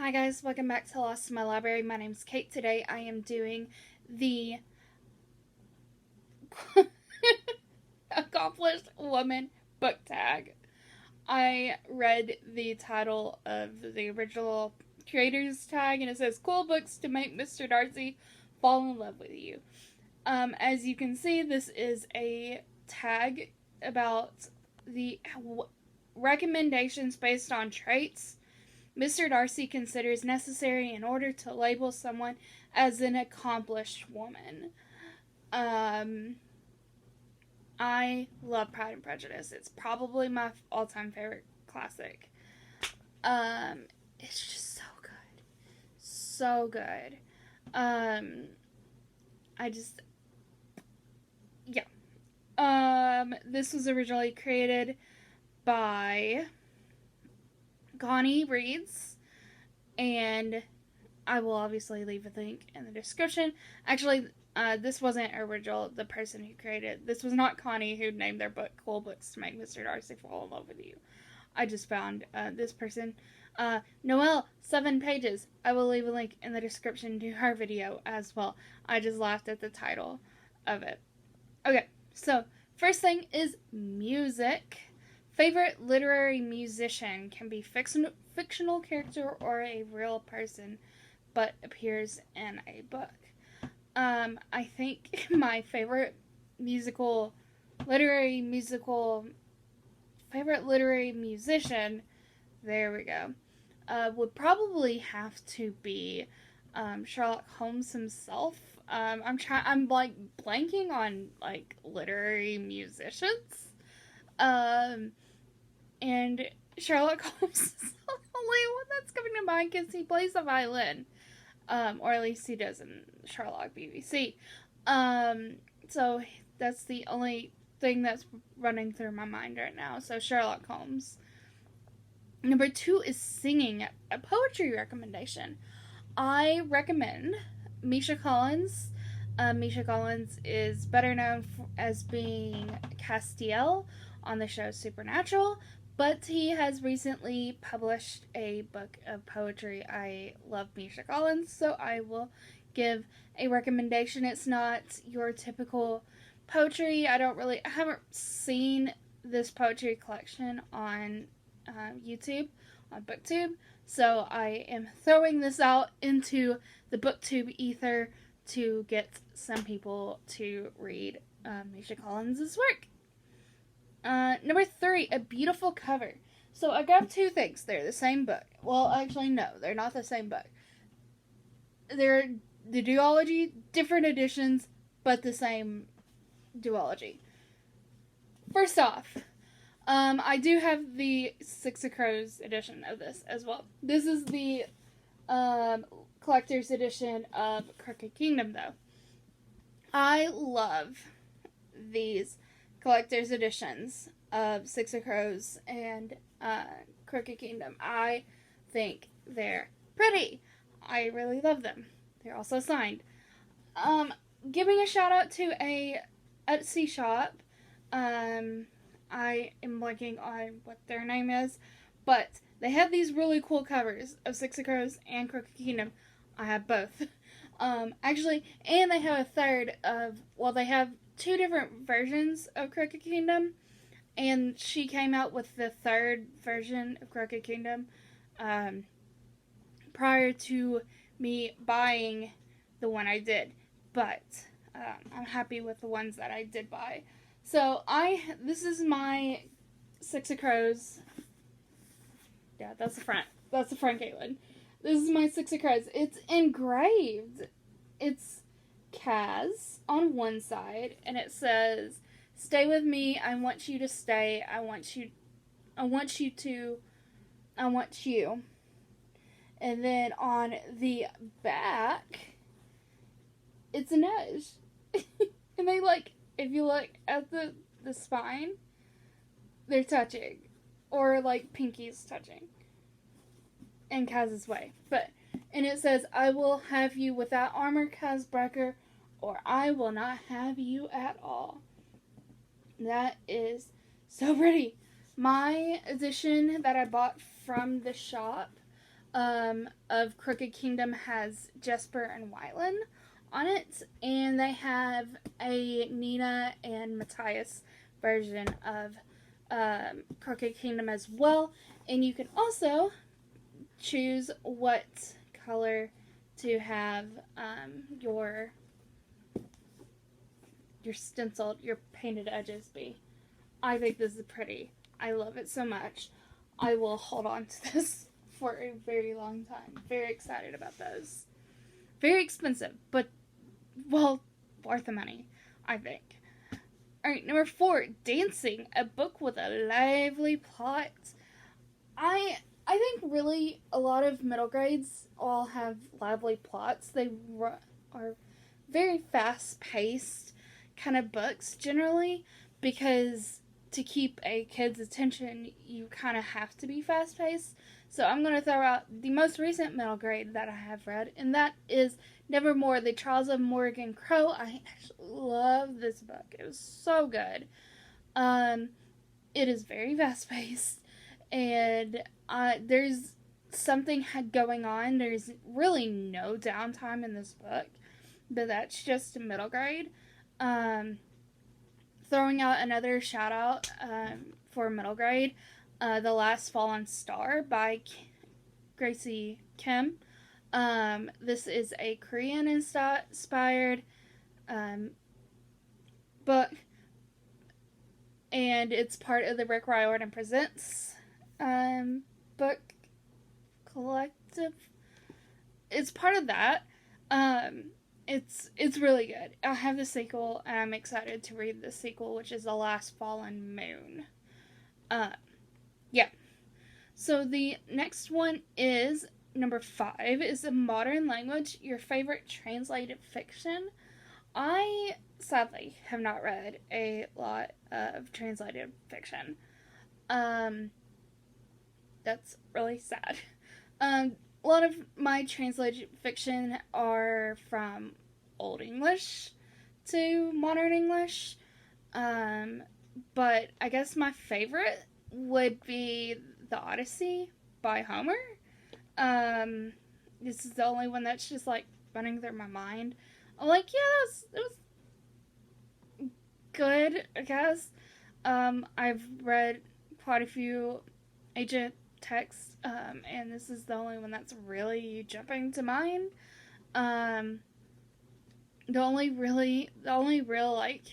Hi guys, welcome back to Lost in My Library. My name's Kate. Today I am doing the Accomplished Woman book tag. I read the title of the original creator's tag and it says cool books to make Mr. Darcy fall in love with you. As you can see, this is a tag about the recommendations based on traits Mr. Darcy considers necessary in order to label someone as an accomplished woman. I love Pride and Prejudice. It's probably my all-time favorite classic. It's just so good. So good. I just yeah. This was originally created by Connie Reads, and I will obviously leave a link in the description. Actually, this wasn't original. The person who created this was not Connie who named their book "Cool Books to Make Mr. Darcy Fall in Love with You." I just found this person, Noelle 7 Pages. I will leave a link in the description to her video as well. I just laughed at the title of it. Okay, so first thing is music. Favorite literary musician can be fictional character or a real person, but appears in a book. I think my favorite literary musician, there we go, would probably have to be Sherlock Holmes himself. I'm like blanking on like literary musicians. And Sherlock Holmes is the only one that's coming to mind because he plays the violin. Or at least he does in Sherlock BBC. So that's the only thing that's running through my mind right now. So Sherlock Holmes. Number 2 is singing, a poetry recommendation. I recommend Misha Collins. Misha Collins is better known as being Castiel on the show Supernatural, but he has recently published a book of poetry. I love Misha Collins, so I will give a recommendation. It's not your typical poetry. I haven't seen this poetry collection on YouTube, on BookTube, so I am throwing this out into the BookTube ether to get some people to read Misha Collins' work. Number 3, a beautiful cover. So I got 2 things. They're the same book. Well, actually, no, they're not the same book. They're the duology, different editions, but the same duology. First off, I do have the Six of Crows edition of this as well. This is the collector's edition of Crooked Kingdom, though. I love these collector's editions of Six of Crows and Crooked Kingdom. I think they're pretty. I really love them. They're also signed. Giving a shout out to a Etsy shop. I am blanking on what their name is, but they have these really cool covers of Six of Crows and Crooked Kingdom. I have both. Actually, and they have a third they have 2 different versions of Crooked Kingdom, and she came out with the third version of Crooked Kingdom prior to me buying the one I did, but I'm happy with the ones that I did buy. So this is my Six of Crows. Yeah, that's the front. That's the front, Caitlin. This is my Six of Crows. It's engraved. It's Kaz on one side, and it says, "Stay with me. I want you to stay. I want you. And then on the back, it's an edge. And they if you look at the spine, they're touching. Or pinkies touching. In Kaz's way. And it says, "I will have you without armor, Kazbreaker, or I will not have you at all." That is so pretty. My edition that I bought from the shop of Crooked Kingdom has Jesper and Wylan on it, and they have a Nina and Matthias version of Crooked Kingdom as well. And you can also choose what color to have your stenciled, your painted edges be. I think this is pretty. I love it so much. I will hold on to this for a very long time. Very excited about those. Very expensive, but, well, worth the money, I think. Alright, number 4, Dancing, a book with a lively plot. I think really a lot of middle grades all have lively plots. They are very fast-paced kind of books generally, because to keep a kid's attention, you kind of have to be fast-paced. So I'm going to throw out the most recent middle grade that I have read, and that is Nevermore, The Trials of Morgan Crow. I actually love this book. It was so good. It is very fast-paced, and there's something going on. There's really no downtime in this book, but that's just middle grade. Throwing out another shout out for middle grade, The Last Fallen Star by Gracie Kim. This is a Korean inspired book, and it's part of the Rick Riordan Presents book collective. It's part of that. It's really good. I have the sequel, and I'm excited to read the sequel, which is The Last Fallen Moon. Yeah. So the next one is number 5, is a modern language, your favorite translated fiction. I sadly have not read a lot of translated fiction. That's really sad. A lot of my translated fiction are from Old English to Modern English. But I guess my favorite would be The Odyssey by Homer. This is the only one that's just like running through my mind. I'm like, yeah, it was good, I guess. I've read quite a few ancient texts, and this is the only one that's really jumping to mind. The only real like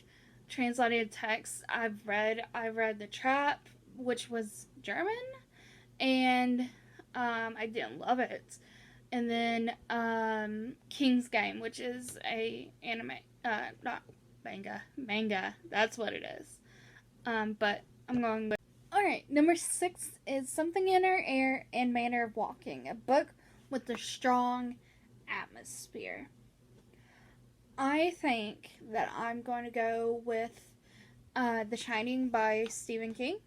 translated text I read The Trap, which was German, and I didn't love it. And then King's Game, which is a anime, not manga. That's what it is. But I'm going with. All right, number 6 is Something in Our Air and Manner of Walking, a book with a strong atmosphere. I think that I'm going to go with The Shining by Stephen King.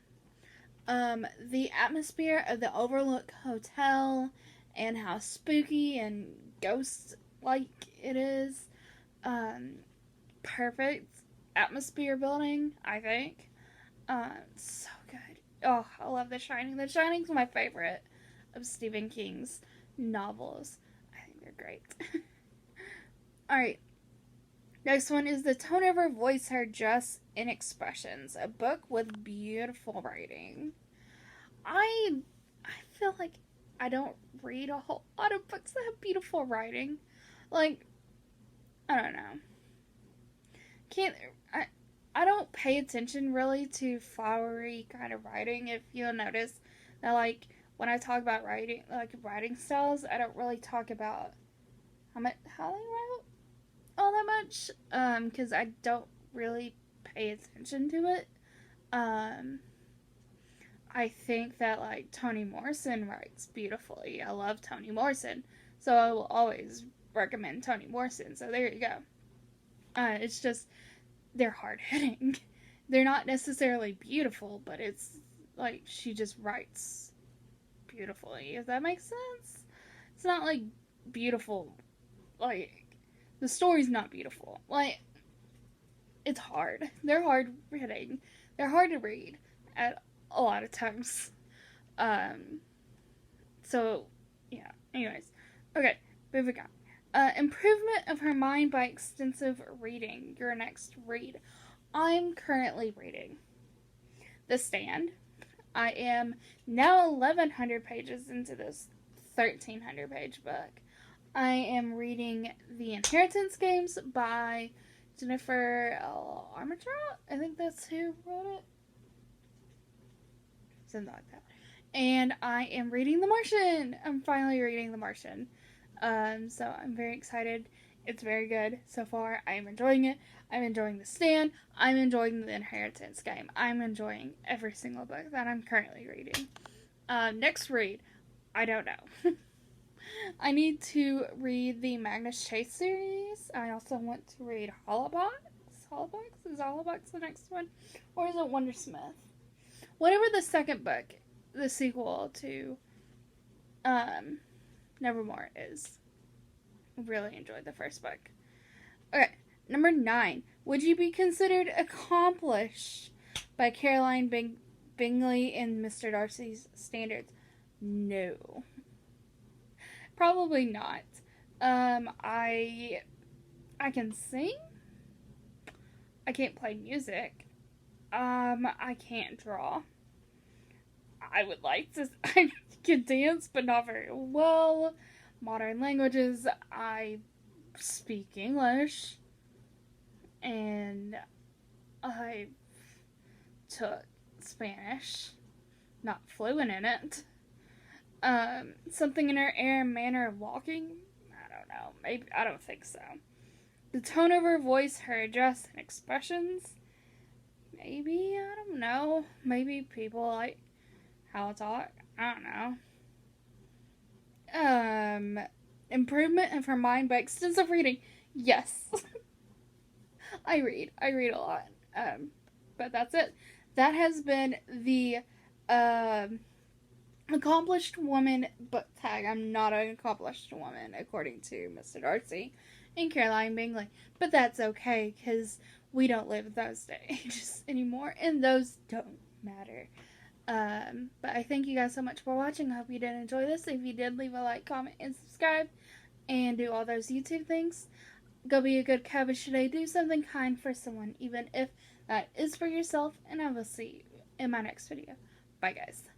The atmosphere of the Overlook Hotel and how spooky and ghost-like it is. Perfect atmosphere building, I think. So good. Oh, I love The Shining. The Shining's my favorite of Stephen King's novels. I think they're great. Alright. Next one is The Tone of Her Voice, Her Dress, and Expressions, a book with beautiful writing. I feel like I don't read a whole lot of books that have beautiful writing. Like, I don't know. I don't pay attention really to flowery kind of writing. If you'll notice that, like, when I talk about writing, like writing styles, I don't really talk about how they wrote all that much, because I don't really pay attention to it. I think that, like, Toni Morrison writes beautifully. I love Toni Morrison, so I will always recommend Toni Morrison. So there you go. It's just, they're hard-hitting. They're not necessarily beautiful, but it's, like, she just writes beautifully, if that makes sense. It's not, like, beautiful, like, the story's not beautiful. Like, it's hard. They're hard-hitting. They're hard to read at a lot of times. So, yeah. Anyways, okay, moving on. Improvement of her mind by extensive reading. Your next read. I'm currently reading The Stand. I am now 1,100 pages into this 1,300 page book. I am reading The Inheritance Games by Jennifer L. Armentrout. I think that's who wrote it. Something like that. And I am reading The Martian. I'm finally reading The Martian. So I'm very excited. It's very good so far. I'm enjoying it. I'm enjoying The Stand. I'm enjoying The Inheritance Game. I'm enjoying every single book that I'm currently reading. Next read, I don't know. I need to read the Magnus Chase series. I also want to read Hollabox. Is Hollabox the next one? Or is it Wondersmith? Whatever the second book, the sequel to Nevermore is. Really enjoyed the first book. Okay, number 9. Would you be considered accomplished by Caroline Bingley in Mr. Darcy's Standards? No. Probably not. I can sing. I can't play music. I can't draw. I would like to. I can dance, but not very well. Modern languages, I speak English, and I took Spanish, not fluent in it. Something in her air and manner of walking, I don't know, maybe, I don't think so. The tone of her voice, her address, and expressions, maybe, I don't know, maybe people like how I talk, I don't know. Improvement of her mind by extensive reading. Yes. I read a lot. But that's it. That has been the accomplished woman book tag. I'm not an accomplished woman, according to Mr. Darcy and Caroline Bingley. But that's okay, because we don't live those days anymore, and those don't matter. But I thank you guys so much for watching. I hope you did enjoy this. If you did, leave a like, comment, and subscribe, and do all those YouTube things. Go be a good cabbage today. Do something kind for someone, even if that is for yourself, and I will see you in my next video. Bye, guys.